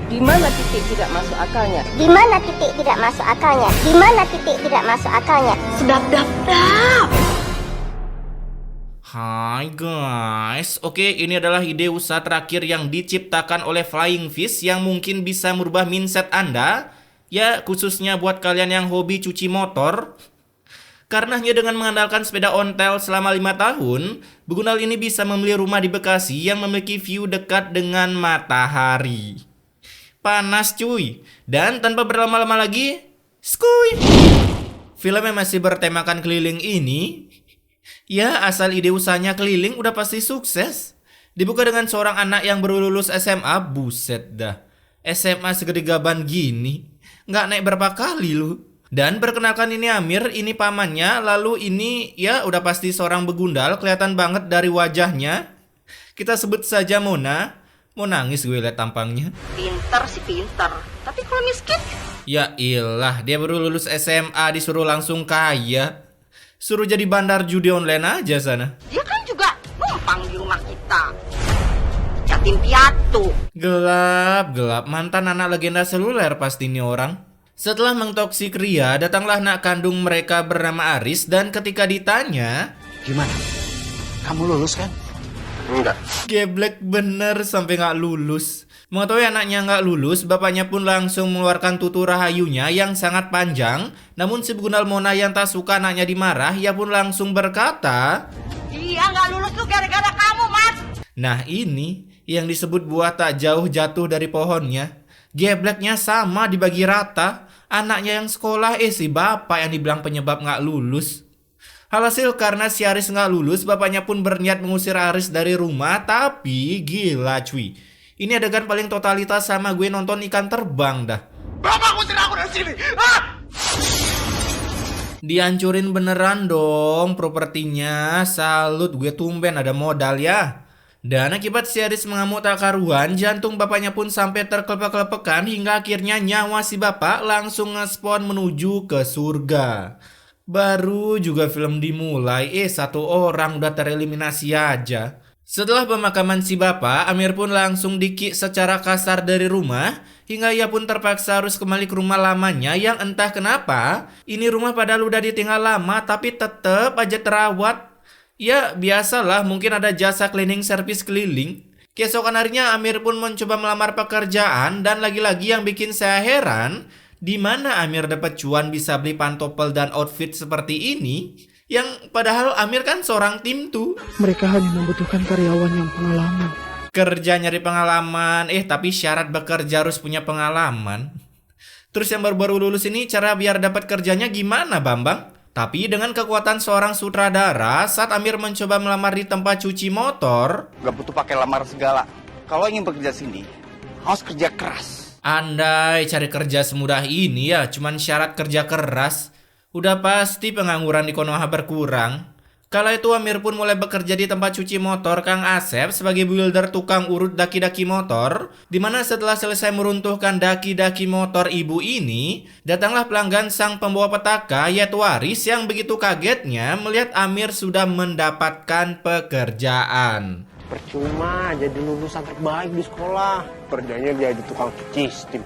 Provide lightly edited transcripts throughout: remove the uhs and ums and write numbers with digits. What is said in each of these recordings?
Di mana titik tidak masuk akalnya? Di mana titik tidak masuk akalnya? Di mana titik tidak masuk akalnya? Sedap, dap, dap. Hai guys, oke, ini adalah ide usaha terakhir yang diciptakan oleh Flying Fish yang mungkin bisa merubah mindset Anda, ya khususnya buat kalian yang hobi cuci motor. Karena hanya dengan mengandalkan sepeda ontel selama 5 tahun, Begunal ini bisa membeli rumah di Bekasi yang memiliki view dekat dengan matahari. Panas cuy, dan tanpa berlama-lama lagi, skuy! Film yang masih bertemakan keliling ini, ya asal ide usahanya keliling udah pasti sukses. Dibuka dengan seorang anak yang baru lulus SMA, buset dah. SMA segede gaban gini, nggak naik berapa kali lu. Dan perkenalkan ini Amir, ini pamannya, lalu ini ya udah pasti seorang begundal, kelihatan banget dari wajahnya. Kita sebut saja Mona. Mau nangis gue liat tampangnya. Pinter sih pinter, tapi kalau miskin? Ya ilah, dia baru lulus SMA disuruh langsung kaya. Suruh jadi bandar judi online aja sana. Dia kan juga numpang di rumah kita. Yatim piatu. Gelap, mantan anak legenda seluler pasti ini orang. Setelah mentoksik Ria, datanglah anak kandung mereka bernama Aris dan ketika ditanya, "Gimana? Kamu lulus kan?" Enggak. geblek bener sampai gak lulus. Mengetahui anaknya gak lulus, bapaknya pun langsung mengeluarkan tutur rahayunya yang sangat panjang. Namun si begundal Mona yang tak suka anaknya dimarah, ia pun langsung berkata, Dia nggak lulus tuh gara-gara kamu, Mas. nah ini yang disebut buah tak jauh jatuh dari pohonnya. Gebleknya sama dibagi rata. Anaknya yang sekolah, si bapak yang dibilang penyebab gak lulus. Alhasil karena si Aris gak lulus, bapaknya pun berniat mengusir Aris dari rumah. Tapi gila cuy, ini adegan paling totalitas sama gue nonton Ikan Terbang dah. Bapak usir aku dari sini. Ah! Dihancurin beneran dong propertinya. Salut, gue tumben ada modal ya. Dan akibat si Aris mengamuk tak karuan, jantung bapaknya pun sampai terkelepek-kelepekan hingga akhirnya nyawa si bapak langsung nge-spawn menuju ke surga. Baru juga film dimulai, satu orang udah tereliminasi aja. Setelah pemakaman si bapak, Amir pun langsung di-kick secara kasar dari rumah, hingga ia pun terpaksa harus kembali ke rumah lamanya yang entah kenapa, ini rumah padahal udah ditinggal lama tapi tetep aja terawat. Ya biasalah, mungkin ada jasa cleaning service keliling. Keesokan harinya Amir pun mencoba melamar pekerjaan dan lagi-lagi yang bikin saya heran, di mana Amir dapat cuan bisa beli pantopel dan outfit seperti ini? Yang padahal Amir kan seorang tim tuh. Mereka hanya membutuhkan karyawan yang pengalaman. Kerja nyari pengalaman, tapi syarat bekerja harus punya pengalaman. Terus yang baru-baru lulus ini cara biar dapat kerjanya gimana Bambang? Tapi dengan kekuatan seorang sutradara, saat Amir mencoba melamar di tempat cuci motor, Gak butuh pakai lamar segala. Kalau ingin bekerja sini, harus kerja keras. andai cari kerja semudah ini ya cuman syarat kerja keras, udah pasti pengangguran di Konoha berkurang. Kala itu Amir pun mulai bekerja di tempat cuci motor Kang Asep sebagai builder tukang urut daki-daki motor, dimana setelah selesai meruntuhkan daki-daki motor ibu ini, datanglah pelanggan sang pembawa petaka yaitu Aris yang begitu kagetnya melihat Amir sudah mendapatkan pekerjaan. Percuma jadi lulusan terbaik di sekolah. Kerjanya jadi tukang cuci steam.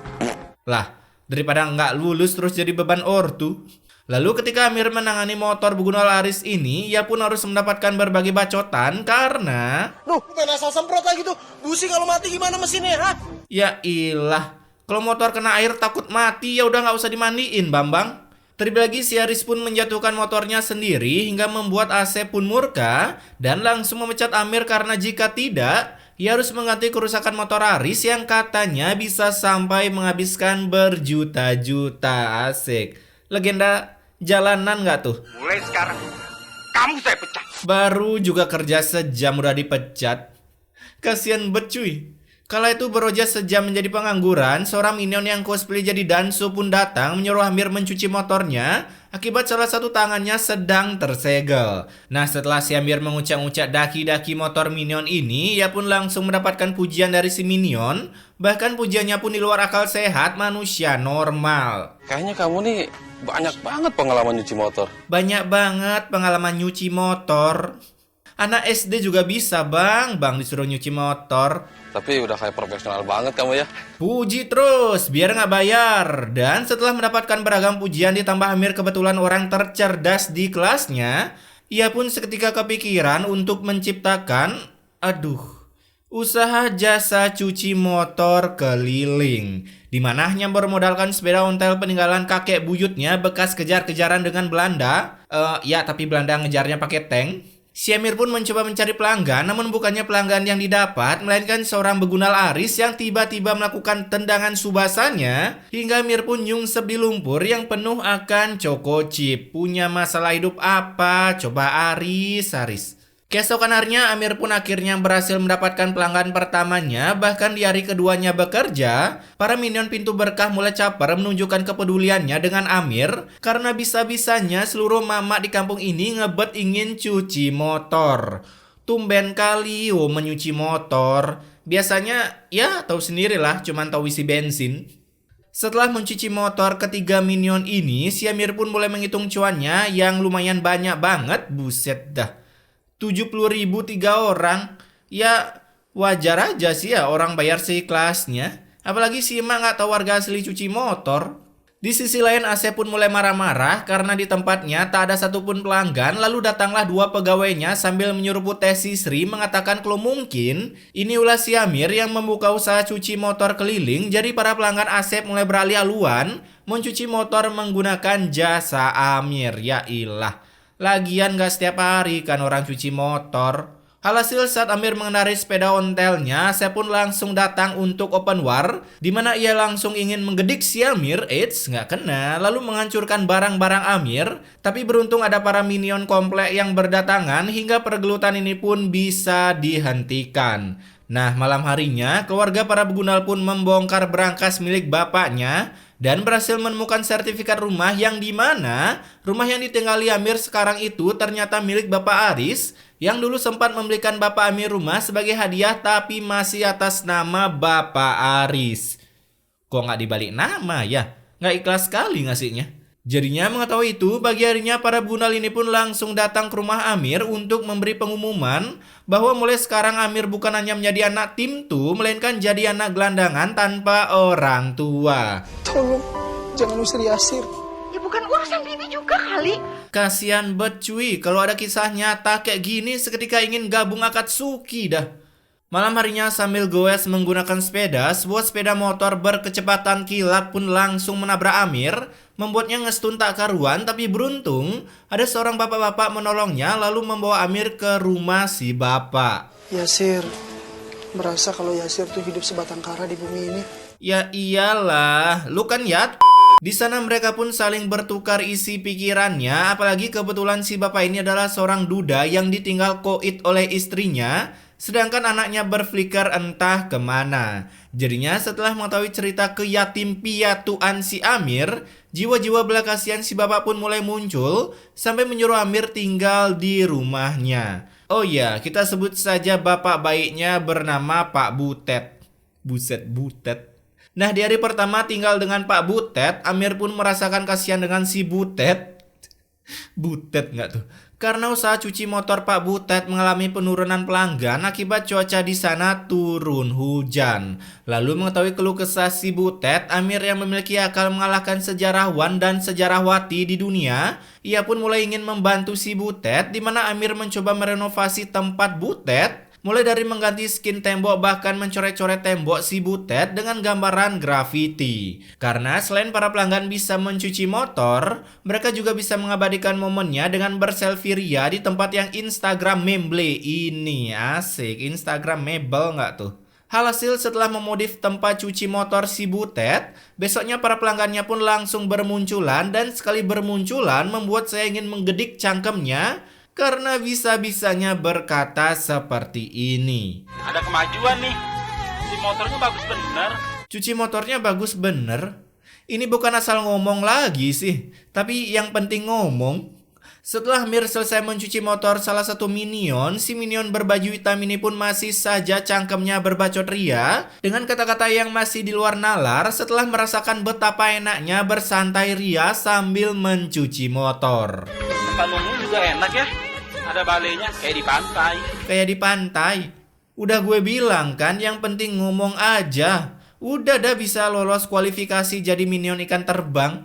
Lah, daripada nggak lulus terus jadi beban ortu. Lalu ketika Amir menangani motor Begunal Aris ini, ia pun harus mendapatkan berbagai bacotan karena... Duh, main asal semprot aja gitu. Busi kalau mati gimana mesinnya, ha? Ya ilah, kalau motor kena air takut mati ya udah nggak usah dimandiin Bambang. Terlebih lagi si Aris pun menjatuhkan motornya sendiri hingga membuat AC pun murka dan langsung memecat Amir karena jika tidak, ia harus mengganti kerusakan motor Aris yang katanya bisa sampai menghabiskan berjuta-juta. Asik. Legenda jalanan nggak tuh? Mulai sekarang, kamu saya pecat. Baru juga kerja sejam udah dipecat. Kasian bet cuy. Kala itu beroja sejam menjadi pengangguran, seorang minion yang cosplay jadi Dansu pun datang menyuruh Amir mencuci motornya akibat salah satu tangannya sedang tersegel. Nah setelah si Amir mengucak-ucak daki-daki motor minion ini, ia pun langsung mendapatkan pujian dari si minion. Bahkan pujiannya pun di luar akal sehat manusia normal. Kayaknya kamu nih banyak banget pengalaman nyuci motor. Banyak banget pengalaman nyuci motor. Anak SD juga bisa bang disuruh nyuci motor. Tapi udah kayak profesional banget kamu ya. Puji terus, biar nggak bayar. Dan setelah mendapatkan beragam pujian ditambah Amir kebetulan orang tercerdas di kelasnya, ia pun seketika kepikiran untuk menciptakan, usaha jasa cuci motor keliling. Dimana hanya bermodalkan sepeda ontel peninggalan kakek buyutnya bekas kejar-kejaran dengan Belanda. Tapi Belanda ngejarnya pakai tank. Si Amir pun mencoba mencari pelanggan, namun bukannya pelanggan yang didapat, melainkan seorang begunal aris yang tiba-tiba melakukan tendangan subasanya, hingga Amir pun nyungsep di lumpur yang penuh akan Choco Chip. Punya masalah hidup apa? Coba Aris. Keesokan harinya Amir pun akhirnya berhasil mendapatkan pelanggan pertamanya. Bahkan di hari keduanya bekerja, para minion pintu berkah mulai caper menunjukkan kepeduliannya dengan Amir, karena bisa-bisanya seluruh mama di kampung ini ngebet ingin cuci motor. Tumben kali menyuci motor. Biasanya ya tahu sendirilah, cuman tahu isi bensin. Setelah mencuci motor ketiga minion ini, si Amir pun mulai menghitung cuannya yang lumayan banyak banget. Buset dah, 70.000 3 orang. Ya wajar aja sih ya orang bayar seikhlasnya. Apalagi si emak gak tahu warga asli cuci motor. Di sisi lain Asep pun mulai marah-marah karena di tempatnya tak ada satupun pelanggan. Lalu datanglah 2 pegawainya sambil menyeruput teh si Sri, mengatakan kalau mungkin ini ulah si Amir yang membuka usaha cuci motor keliling. Jadi para pelanggan Asep mulai beralih haluan mencuci motor menggunakan jasa Amir. Ya ilah, lagian gak setiap hari kan orang cuci motor. Alhasil saat Amir mengendarai sepeda ontelnya, saya pun langsung datang untuk open war, di mana ia langsung ingin menggedik si Amir. Nggak kena, lalu menghancurkan barang-barang Amir. Tapi beruntung ada para minion komplek yang berdatangan hingga pergelutan ini pun bisa dihentikan. Nah, malam harinya keluarga para begunal pun membongkar berangkas milik bapaknya dan berhasil menemukan sertifikat rumah yang dimana rumah yang ditinggali Amir sekarang itu ternyata milik Bapak Aris yang dulu sempat membelikan Bapak Amir rumah sebagai hadiah tapi masih atas nama Bapak Aris. Kok nggak dibalik nama ya? Nggak ikhlas sekali ngasihnya. Jadinya mengetahui itu, pagi harinya para begunal ini pun langsung datang ke rumah Amir untuk memberi pengumuman bahwa mulai sekarang Amir bukan hanya menjadi anak tim tuh, melainkan jadi anak gelandangan tanpa orang tua. Tolong, jangan usir Yasir. Ya bukan urusan Bibi juga kali. Kasian bet cuy, kalau ada kisah nyata kayak gini seketika ingin gabung Akatsuki dah. Malam harinya sambil goes menggunakan sepeda, sebuah sepeda motor berkecepatan kilat pun langsung menabrak Amir, membuatnya ngestun tak karuan. Tapi beruntung ada seorang bapak-bapak menolongnya lalu membawa Amir ke rumah si bapak. Yasir, merasa kalau Yasir tuh hidup sebatang kara di bumi ini. Ya iyalah, lu kan ya. Di sana mereka pun saling bertukar isi pikirannya, apalagi kebetulan si bapak ini adalah seorang duda yang ditinggal koit oleh istrinya, sedangkan anaknya berflicker entah kemana. Jadinya setelah mengetahui cerita keyatim piatuan si Amir, jiwa-jiwa belas kasihan si bapak pun mulai muncul sampai menyuruh Amir tinggal di rumahnya. Oh ya, kita sebut saja bapak baiknya bernama Pak Butet. Buset, Butet. Nah, di hari pertama tinggal dengan Pak Butet, Amir pun merasakan kasihan dengan si Butet. Butet nggak tuh? Karena usaha cuci motor Pak Butet mengalami penurunan pelanggan akibat cuaca di sana turun hujan. Lalu mengetahui keluh kesah si Butet, Amir yang memiliki akal mengalahkan sejarawan dan sejarahwati di dunia, ia pun mulai ingin membantu si Butet, di mana Amir mencoba merenovasi tempat Butet, mulai dari mengganti skin tembok bahkan mencoret-coret tembok si Butet dengan gambaran grafiti. Karena selain para pelanggan bisa mencuci motor, mereka juga bisa mengabadikan momennya dengan berselfie ria di tempat yang Instagramable ini. Asik, Instagramable nggak tuh? Hasil setelah memodif tempat cuci motor si Butet, besoknya para pelanggannya pun langsung bermunculan, dan sekali bermunculan membuat saya ingin menggedik cangkemnya karena bisa-bisanya berkata seperti ini. Ada kemajuan nih. Cuci motornya bagus bener. Cuci motornya bagus bener? Ini bukan asal ngomong lagi sih, tapi yang penting ngomong. Setelah Amir selesai mencuci motor salah satu minion, si minion berbaju hitam ini pun masih saja cangkemnya berbacot ria dengan kata-kata yang masih di luar nalar setelah merasakan betapa enaknya bersantai ria sambil mencuci motor. Tempat nunggu juga enak ya. Ada balenya kayak di pantai. Kayak di pantai. Udah gue bilang kan, yang penting ngomong aja. Udah dah bisa lolos kualifikasi jadi minion ikan terbang.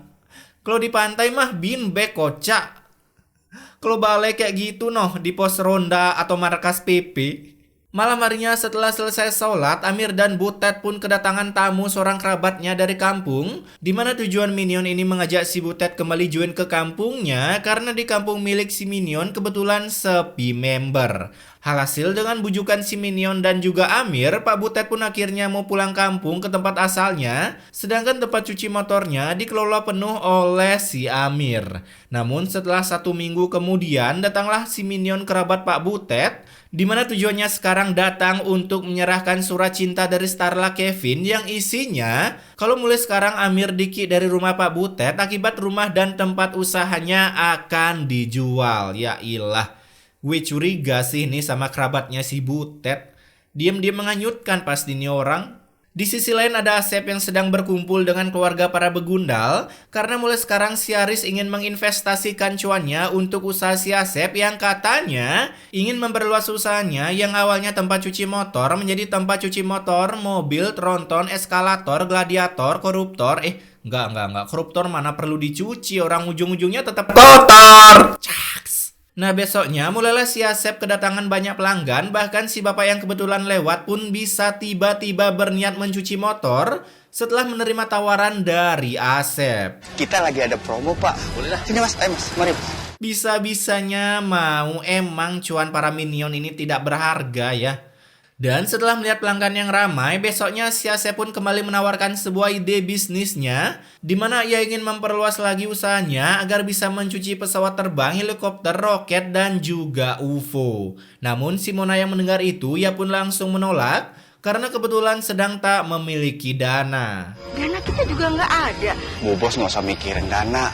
Kalau di pantai mah beanbag kocak. Kalau balai kayak gitu noh di pos ronda atau markas PP. Malam harinya setelah selesai sholat, Amir dan Butet pun kedatangan tamu seorang kerabatnya dari kampung, di mana tujuan Minion ini mengajak si Butet kembali join ke kampungnya karena di kampung milik si Minion kebetulan sepi member. Alhasil dengan bujukan si Minion dan juga Amir, Pak Butet pun akhirnya mau pulang kampung ke tempat asalnya, sedangkan tempat cuci motornya dikelola penuh oleh si Amir. Namun setelah 1 minggu kemudian datanglah si Minion kerabat Pak Butet, di mana tujuannya sekarang datang untuk menyerahkan surat cinta dari Starla Kevin yang isinya kalau mulai sekarang Amir Diki dari rumah Pak Butet akibat rumah dan tempat usahanya akan dijual. Ya ilah, gue curiga sih nih sama kerabatnya si Butet. Diam-diam menghanyutkan pasti nih orang. Di sisi lain ada Asep yang sedang berkumpul dengan keluarga para begundal karena mulai sekarang si Aris ingin menginvestasikan cuannya untuk usaha si Asep yang katanya ingin memperluas usahanya yang awalnya tempat cuci motor menjadi tempat cuci motor, mobil, tronton, eskalator, gladiator, koruptor. Enggak. Koruptor mana perlu dicuci, orang ujung-ujungnya tetap kotor. Caks. Nah besoknya mulailah si Asep kedatangan banyak pelanggan, bahkan si bapak yang kebetulan lewat pun bisa tiba-tiba berniat mencuci motor setelah menerima tawaran dari Asep. Kita lagi ada promo, Pak. Boleh lah. Sini Mas, ayo Mas, mari Mas. Bisa-bisanya mau, emang cuan para minion ini tidak berharga ya. Dan setelah melihat pelanggan yang ramai, besoknya si Asep pun kembali menawarkan sebuah ide bisnisnya, di mana ia ingin memperluas lagi usahanya agar bisa mencuci pesawat terbang, helikopter, roket, dan juga UFO. Namun si Mona yang mendengar itu, ia pun langsung menolak, karena kebetulan sedang tak memiliki dana. Dana kita juga nggak ada. Bu Bos nggak usah mikirin dana.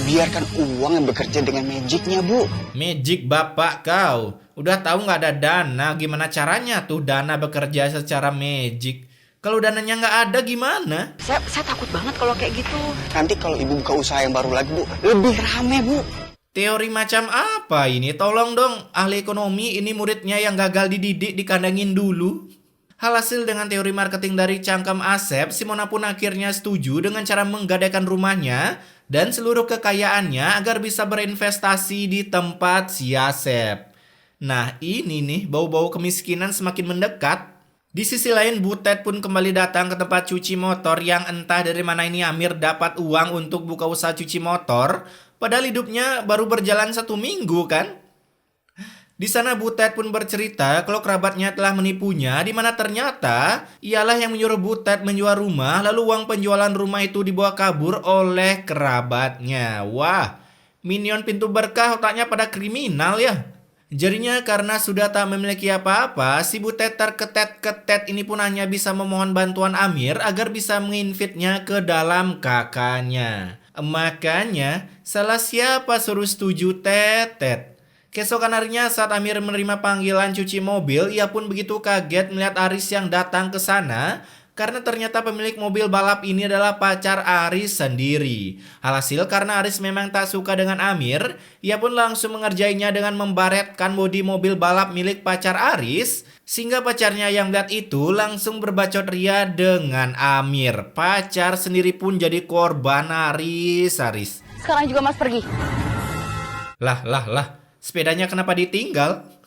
Biarkan uang yang bekerja dengan magicnya, Bu. Magic bapak kau. Udah tahu nggak ada dana, gimana caranya tuh dana bekerja secara magic? Kalau dananya nggak ada gimana? Saya takut banget kalau kayak gitu. Nanti kalau Ibu buka usaha yang baru lagi, Bu, lebih rame, Bu. Teori macam apa ini? Tolong dong, ahli ekonomi ini muridnya yang gagal dididik dikandangin dulu. Hasil dengan teori marketing dari cangkem Asep, si Mona pun akhirnya setuju dengan cara menggadaikan rumahnya dan seluruh kekayaannya agar bisa berinvestasi di tempat si Asep. Nah ini nih, bau-bau kemiskinan semakin mendekat. Di sisi lain, Butet pun kembali datang ke tempat cuci motor yang entah dari mana ini Amir dapat uang untuk buka usaha cuci motor. Padahal hidupnya baru berjalan 1 minggu kan. Di sana Butet pun bercerita kalau kerabatnya telah menipunya, di mana ternyata ialah yang menyuruh Butet menjual rumah, lalu uang penjualan rumah itu dibawa kabur oleh kerabatnya. Wah, minion pintu berkah otaknya pada kriminal ya. Jadinya karena sudah tak memiliki apa-apa, si Butet terketet-ketet ini pun hanya bisa memohon bantuan Amir agar bisa menginvitnya ke dalam kakaknya. Makanya, salah siapa suruh setuju Tetet? Keesokan harinya saat Amir menerima panggilan cuci mobil, ia pun begitu kaget melihat Aris yang datang ke sana. Karena ternyata pemilik mobil balap ini adalah pacar Aris sendiri. Alhasil karena Aris memang tak suka dengan Amir, ia pun langsung mengerjainya dengan membaretkan bodi mobil balap milik pacar Aris. Sehingga pacarnya yang melihat itu langsung berbacot ria dengan Amir. Pacar sendiri pun jadi korban Aris. Sekarang juga Mas pergi. Lah, sepedanya kenapa ditinggal?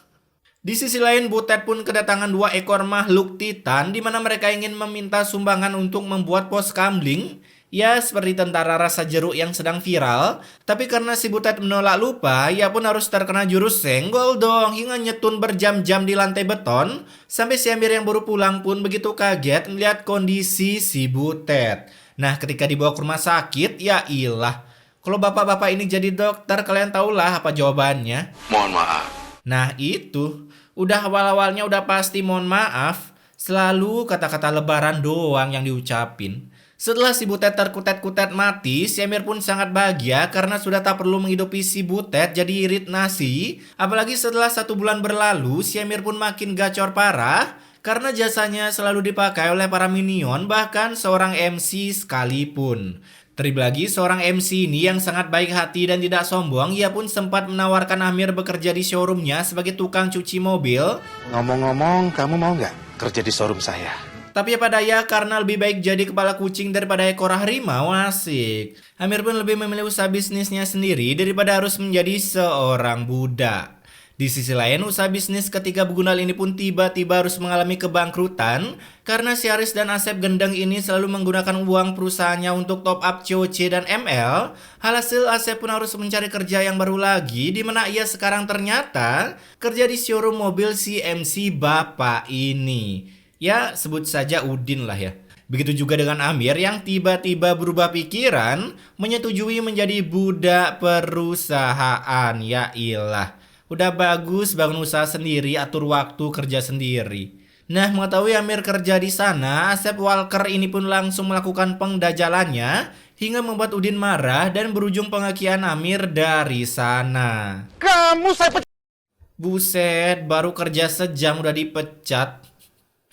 Di sisi lain, Butet pun kedatangan 2 ekor makhluk titan di mana mereka ingin meminta sumbangan untuk membuat pos kamling. Ya, seperti tentara rasa jeruk yang sedang viral. Tapi karena si Butet menolak lupa, ia pun harus terkena jurus senggol dong hingga nyetun berjam-jam di lantai beton. Sampai si Amir yang baru pulang pun begitu kaget melihat kondisi si Butet. Nah, ketika dibawa ke rumah sakit, ya ilah. Kalau bapak-bapak ini jadi dokter, kalian tahulah apa jawabannya. Mohon maaf. Nah itu, udah awal-awalnya udah pasti mohon maaf. Selalu kata-kata lebaran doang yang diucapin. Setelah si Butet terkutet-kutet mati, si Amir pun sangat bahagia karena sudah tak perlu menghidupi si Butet jadi irit nasi. Apalagi setelah 1 bulan berlalu, si Amir pun makin gacor parah karena jasanya selalu dipakai oleh para minion, bahkan seorang MC sekalipun. Terlebih lagi seorang MC ini yang sangat baik hati dan tidak sombong, ia pun sempat menawarkan Amir bekerja di showroomnya sebagai tukang cuci mobil. Ngomong-ngomong, kamu mau nggak kerja di showroom saya? Tapi apa daya, karena lebih baik jadi kepala kucing daripada ekor harimau, asik. Amir pun lebih memilih usaha bisnisnya sendiri daripada harus menjadi seorang budak. Di sisi lain, usaha bisnis ketiga begundal ini pun tiba-tiba harus mengalami kebangkrutan karena si Aris dan Asep gendeng ini selalu menggunakan uang perusahaannya untuk top up COC dan ML. Alhasil Asep pun harus mencari kerja yang baru lagi, di mana ia sekarang ternyata kerja di showroom mobil si MC bapak ini. Ya, sebut saja Udin lah ya. Begitu juga dengan Amir yang tiba-tiba berubah pikiran, menyetujui menjadi budak perusahaan. Ya ilah. Udah bagus bangun usaha sendiri, atur waktu kerja sendiri. Nah, mengetahui Amir kerja di sana, Asep Walker ini pun langsung melakukan pengdajalannya hingga membuat Udin marah dan berujung pengakian Amir dari sana. Kamu saya pecat. Buset, baru kerja sejam udah dipecat.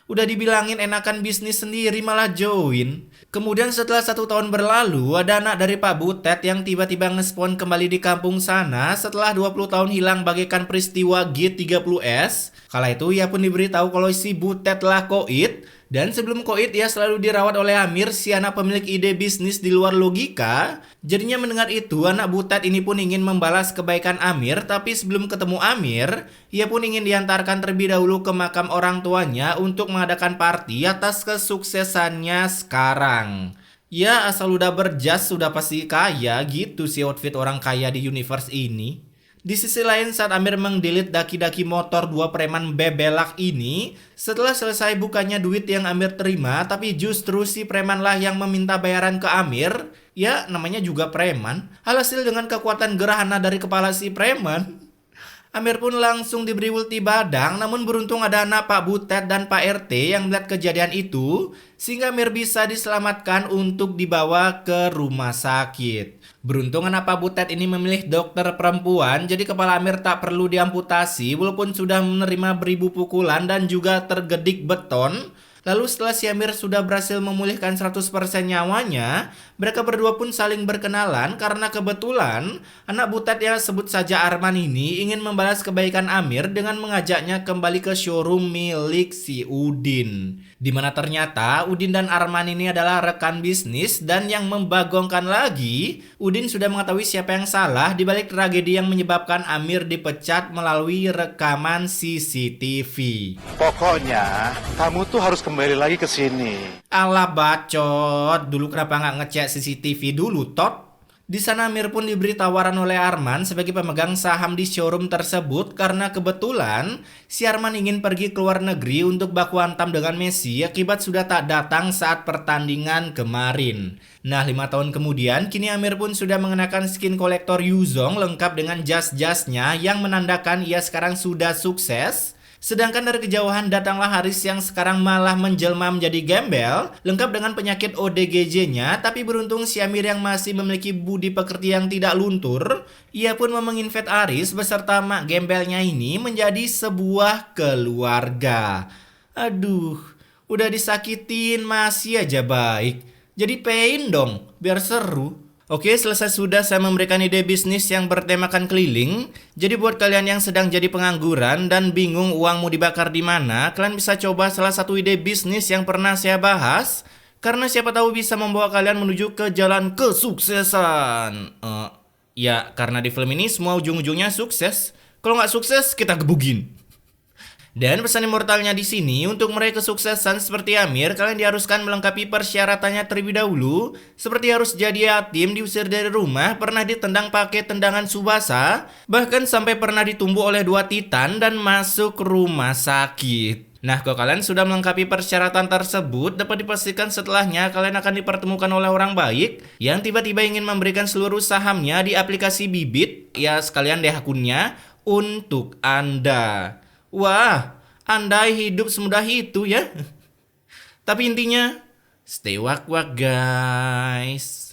Udah dibilangin enakan bisnis sendiri malah join. Kemudian setelah 1 tahun berlalu, ada anak dari Pak Butet yang tiba-tiba ngespon kembali di kampung sana setelah 20 tahun hilang bagaikan peristiwa G30S. Kala itu ia pun diberitahu kalau si Butet lah koit. Dan sebelum koit ia selalu dirawat oleh Amir, si anak pemilik ide bisnis di luar logika. Jadinya mendengar itu, anak Butet ini pun ingin membalas kebaikan Amir. Tapi sebelum ketemu Amir, ia pun ingin diantarkan terlebih dahulu ke makam orang tuanya untuk mengadakan party atas kesuksesannya sekarang. Ya, asal udah berjas sudah pasti kaya, gitu sih outfit orang kaya di universe ini. Di sisi lain, saat Amir mendelete daki-daki motor 2 preman bebelak ini, setelah selesai bukannya duit yang Amir terima, tapi justru si preman lah yang meminta bayaran ke Amir. Ya, namanya juga preman. Alhasil dengan kekuatan gerhana dari kepala si preman, Amir pun langsung diberi ulti badang. Namun beruntung ada anak Pak Butet dan Pak RT yang melihat kejadian itu, sehingga Amir bisa diselamatkan untuk dibawa ke rumah sakit. Beruntung anak Pak Butet ini memilih dokter perempuan, jadi kepala Amir tak perlu diamputasi walaupun sudah menerima beribu pukulan dan juga tergedik beton. Lalu setelah si Amir sudah berhasil memulihkan 100% nyawanya, mereka berdua pun saling berkenalan karena kebetulan anak Butet yang sebut saja Arman ini ingin membalas kebaikan Amir dengan mengajaknya kembali ke showroom milik si Udin. Dimana ternyata Udin dan Arman ini adalah rekan bisnis, dan yang membagongkan lagi, Udin sudah mengetahui siapa yang salah dibalik tragedi yang menyebabkan Amir dipecat melalui rekaman CCTV. Pokoknya, kamu tuh harus kembali lagi ke sini. Alah bacot, dulu kenapa nggak ngecek CCTV dulu, Tot? Di sana Amir pun diberi tawaran oleh Arman sebagai pemegang saham di showroom tersebut karena kebetulan si Arman ingin pergi ke luar negeri untuk baku hantam dengan Messi akibat sudah tak datang saat pertandingan kemarin. Nah, 5 tahun kemudian kini Amir pun sudah mengenakan skin kolektor Yuzong lengkap dengan jas-jasnya yang menandakan ia sekarang sudah sukses. Sedangkan dari kejauhan datanglah Haris yang sekarang malah menjelma menjadi gembel, lengkap dengan penyakit ODGJ-nya, tapi beruntung si Amir yang masih memiliki budi pekerti yang tidak luntur, ia pun menginvite Haris beserta mak gembelnya ini menjadi sebuah keluarga. Aduh, udah disakitin masih aja baik. Jadi pain dong, biar seru. Oke, selesai sudah saya memberikan ide bisnis yang bertemakan keliling. Jadi buat kalian yang sedang jadi pengangguran dan bingung uang mau dibakar di mana, kalian bisa coba salah satu ide bisnis yang pernah saya bahas. Karena siapa tahu bisa membawa kalian menuju ke jalan kesuksesan. Ya, karena di film ini semua ujung-ujungnya sukses. Kalau nggak sukses, kita gebugin. Dan pesan immortalnya di sini, untuk meraih kesuksesan seperti Amir, kalian diharuskan melengkapi persyaratannya terlebih dahulu, seperti harus jadi yatim, diusir dari rumah, pernah ditendang pakai tendangan Subasa, bahkan sampai pernah ditumbuh oleh 2 titan dan masuk rumah sakit. Nah, kalau kalian sudah melengkapi persyaratan tersebut, dapat dipastikan setelahnya kalian akan dipertemukan oleh orang baik yang tiba-tiba ingin memberikan seluruh sahamnya di aplikasi Bibit, ya sekalian deh akunnya, untuk Anda. Wah, andai hidup semudah itu ya. Tapi intinya, stay wak-wak guys.